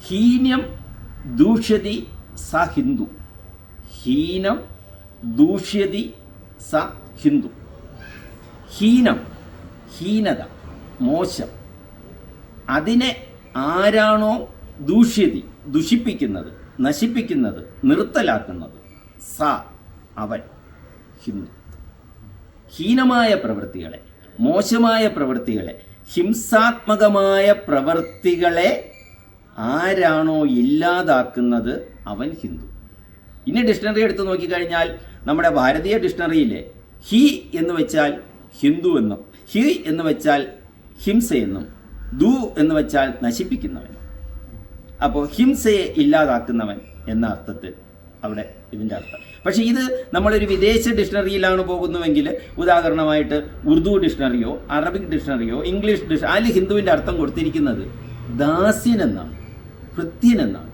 ഹീനം ദൂഷ്യതി സ ഹിന്ദു. ഹീനം ദൂഷ്യതി സ ഹിന്ദു. ഹീനം, ഹീനത, മോശം, അതിനെ ആരാണോ ദൂഷ്യതി, ദുഷിപ്പിക്കുന്നത്, നശിപ്പിക്കുന്നത്, നിർത്തലാക്കുന്നത്, സ അവൻ ഹിന്ദു. ഹീനമായ പ്രവൃത്തികളെ, മോശമായ പ്രവൃത്തികളെ, ഹിംസാത്മകമായ പ്രവൃത്തികളെ ആരാണോ ഇല്ലാതാക്കുന്നത് അവൻ ഹിന്ദു. ഇനി ഡിക്ഷണറി എടുത്ത് നോക്കിക്കഴിഞ്ഞാൽ നമ്മുടെ ഭാരതീയ ഡിക്ഷണറിയിലെ ഹി എന്ന് വെച്ചാൽ ഹിന്ദു എന്നും, ഹി എന്ന് വെച്ചാൽ ഹിംസയെന്നും, ദു എന്ന് വെച്ചാൽ നശിപ്പിക്കുന്നവൻ. അപ്പോൾ ഹിംസയെ ഇല്ലാതാക്കുന്നവൻ എന്ന അർത്ഥത്തിൽ അവിടെ ഇതിൻ്റെ അർത്ഥം. പക്ഷേ ഇത് നമ്മളൊരു വിദേശ ഡിക്ഷണറിയിലാണ് പോകുന്നുവെങ്കിൽ, ഉദാഹരണമായിട്ട് ഉറുദു ഡിക്ഷണറിയോ അറബിക് ഡിക്ഷണറിയോ ഇംഗ്ലീഷ് അതിൽ ഹിന്ദുവിൻ്റെ അർത്ഥം കൊടുത്തിരിക്കുന്നത് ദാസ്യൻ എന്നാണ്, ഭൃത്യൻ എന്നാണ്.